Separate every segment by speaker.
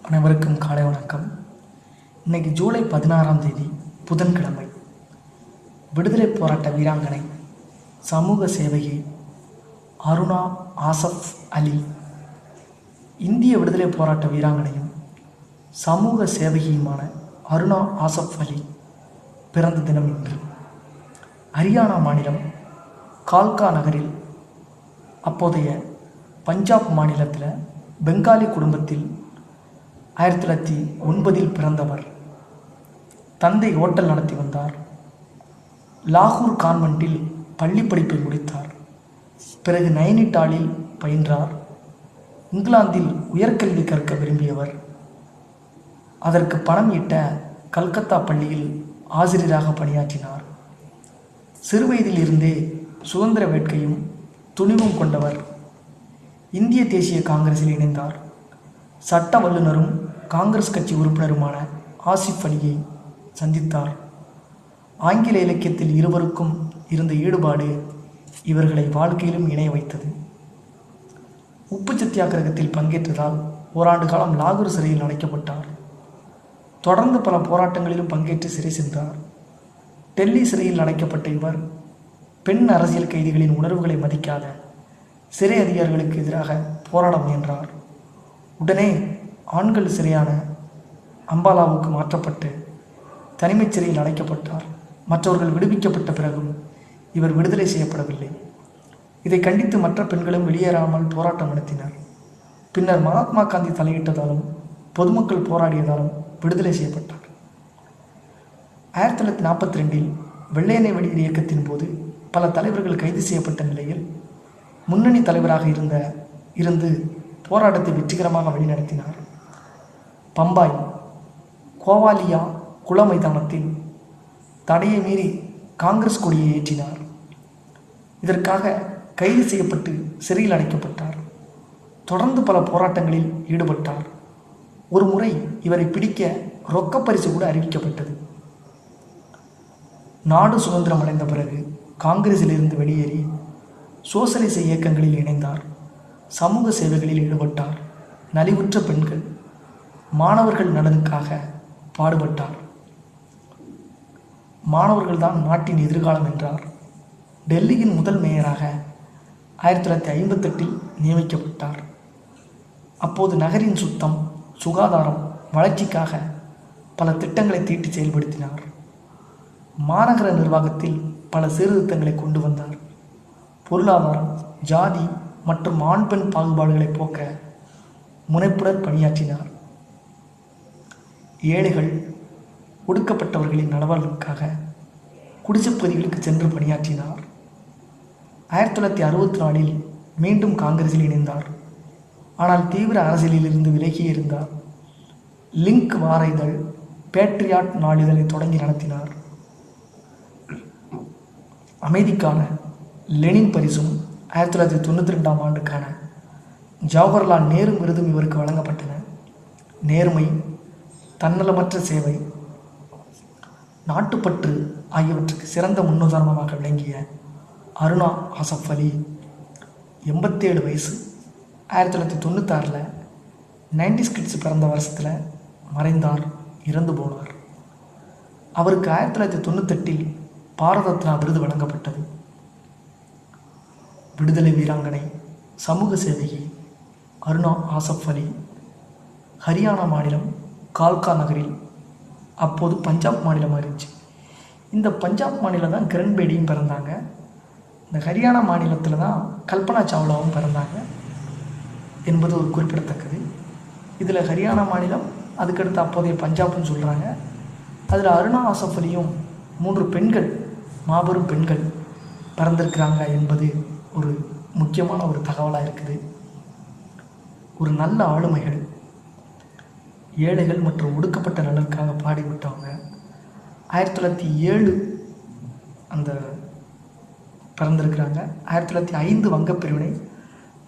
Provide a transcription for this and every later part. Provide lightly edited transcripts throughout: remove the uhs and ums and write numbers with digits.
Speaker 1: அனைவருக்கும் காலை வணக்கம். இன்னைக்கு ஜூலை 16ஆம் தேதி புதன்கிழமை. விடுதலை போராட்ட வீராங்கனை, சமூக சேவகி அருணா ஆசஃப் அலி, இந்திய விடுதலை போராட்ட வீராங்கனையும் சமூக சேவகியுமான அருணா ஆசஃப் அலி பிறந்த தினம் இன்று. ஹரியானா மாநிலம் கால்கா நகரில், அப்போதைய பஞ்சாப் மாநிலத்தில் பெங்காலி குடும்பத்தில் 1909 பிறந்தவர். தந்தை ஓட்டல் நடத்தி வந்தார். லாகூர் கான்வென்ட்டில் பள்ளி படிப்பை முடித்தார். பிறகு நைனிட்டாலில் பயின்றார். இங்கிலாந்தில் உயர்கல்வி கற்க விரும்பியவர். அதற்கு பணம் ஈட்ட கல்கத்தா பள்ளியில் ஆசிரியராக பணியாற்றினார். சிறுவயதில் இருந்தே சுதந்திர வேட்கையும் துணிவும் கொண்டவர். இந்திய தேசிய காங்கிரஸில் இணைந்தார். சட்ட வல்லுநரும் காங்கிரஸ் கட்சி உறுப்பினருமான ஆசிஃப் அலியை சந்தித்தார். ஆங்கில இலக்கியத்தில் இருவருக்கும் இருந்த ஈடுபாடு இவர்களை வாழ்க்கையிலும் இணைய வைத்தது. உப்பு சத்தியாகிரகத்தில் பங்கேற்றதால் ஓராண்டு காலம் லாகூர் சிறையில் அடைக்கப்பட்டார். தொடர்ந்து பல போராட்டங்களிலும் பங்கேற்று சிறை சென்றார். டெல்லி சிறையில் அடைக்கப்பட்ட இவர் பெண் அரசியல் கைதிகளின் உணர்வுகளை மதிக்காத சிறை அதிகாரிகளுக்கு எதிராக போராட முயன்றார். உடனே ஆண்கள் சிறையான அம்பாலாவுக்கு மாற்றப்பட்டு தனிமைச் சிறையில் அடைக்கப்பட்டார். மற்றவர்கள் விடுவிக்கப்பட்ட பிறகும் இவர் விடுதலை செய்யப்படவில்லை. இதை கண்டித்து மற்ற பெண்களும் வெளியேறாமல் போராட்டம் நடத்தினர். பின்னர் மகாத்மா காந்தி தலையிட்டதாலும் பொதுமக்கள் போராடியதாலும் விடுதலை செய்யப்பட்டார். 1942 வெள்ளையனை வெளியேறு இயக்கத்தின் போது பல தலைவர்கள் கைது செய்யப்பட்ட நிலையில் முன்னணி தலைவராக இருந்து போராட்டத்தை வெற்றிகரமாக வழிநடத்தினார். பம்பாய் கோவாலியா குள மைதானத்தில் தடையை மீறி காங்கிரஸ் கொடியை ஏற்றினார். இதற்காக கைது செய்யப்பட்டு சிறையில் அடைக்கப்பட்டார். தொடர்ந்து பல போராட்டங்களில் ஈடுபட்டார். ஒரு முறை இவரை பிடிக்க ரொக்க பரிசு கூட அறிவிக்கப்பட்டது. நாடு சுதந்திரம் அடைந்த பிறகு காங்கிரஸில் இருந்து வெளியேறி சோசலிச இயக்கங்களில் இணைந்தார். சமூக சேவைகளில் ஈடுபட்டார். நலிவுற்ற பெண்கள், மாணவர்கள் நலனுக்காக பாடுபட்டார். மாணவர்கள்தான் நாட்டின் எதிர்காலம் என்றார். டெல்லியின் முதல் மேயராக 1958 நியமிக்கப்பட்டார். அப்போது நகரின் சுத்தம், சுகாதாரம், வளர்ச்சிக்காக பல திட்டங்களை தீட்டி செயல்படுத்தினார். மாநகர நிர்வாகத்தில் பல சீர்திருத்தங்களை கொண்டு வந்தார். பொருளாதாரம், ஜாதி மற்றும் ஆண் பெண் பாகுபாடுகளை போக்க முனைப்புடன் பணியாற்றினார். ஏழைகள், ஒடுக்கப்பட்டவர்களின் நலன்களுக்காக குடிசைப்பகுதிகளுக்கு சென்று பணியாற்றினார். 1964 மீண்டும் காங்கிரஸில் இணைந்தார். ஆனால் தீவிர அரசியலில் இருந்து விலகியே இருந்தார். லிங்க் வார இதழ், பேட்ரியாட் நாளிதழை தொடங்கி நடத்தினார். அமைதிக்கான லெனின் பரிசும் 1992ஆம் ஆண்டுக்கான ஜவஹர்லால் நேரு விருதும் இவருக்கு வழங்கப்பட்டன. நேர்மை, தன்னலமற்ற சேவை, நாட்டுப்பற்று ஆகியவற்றுக்கு சிறந்த முன்னுதாரணமாக விளங்கிய அருணா ஆசஃப் அலி 87 வயசு. 1996 90s கிட்ஸ் பிறந்த வருஷத்தில் மறைந்தார், இறந்து போனார். அவருக்கு 1998 பாரத ரத்னா விருது வழங்கப்பட்டது. விடுதலை வீராங்கனை, சமூக சேவகி அருணா ஆசஃப் அலி ஹரியானா மாநிலம் கால்கா நகரில், அப்போது பஞ்சாப் மாநிலமாக இருந்துச்சு. இந்த பஞ்சாப் மாநிலம் தான் கிரண் பேடியும் பிறந்தாங்க. இந்த ஹரியானா மாநிலத்தில் தான் கல்பனா சாவ்லாவும் பிறந்தாங்க என்பது ஒரு குறிப்பிடத்தக்கது. இதில் ஹரியானா மாநிலம், அதுக்கடுத்து அப்போதைய பஞ்சாப்னு சொல்கிறாங்க. அதில் அருணா ஆசஃப் அலியும் 3 பெண்கள், மாபெரும் பெண்கள் பிறந்திருக்கிறாங்க என்பது ஒரு முக்கியமான ஒரு தகவலாக இருக்குது. ஒரு நல்ல ஆளுமைகள், ஏழைகள் மற்றும் ஒடுக்கப்பட்ட நலனுக்காக பாடிவிட்டவங்க. 1907 அந்த பிறந்திருக்கிறாங்க. 1905 வங்கப்பிரிவினை,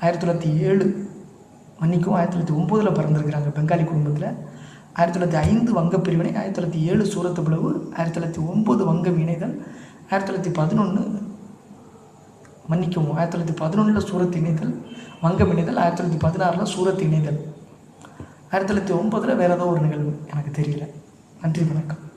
Speaker 1: 1907 1909 பிறந்திருக்கிறாங்க பெங்காலி குடும்பத்தில். 1905 வங்கப்பிரிவினை, 1907 சூரத்து பிளவு, 1909 வங்கம் இணைதல், 1911 1911 சூரத் இணைதல், வங்கம் இணைதல், 1916 சூரத் இணைதல். 1909 வேறு ஏதோ ஒரு நிகழ்வு, எனக்கு தெரியல. நன்றி, வணக்கம்.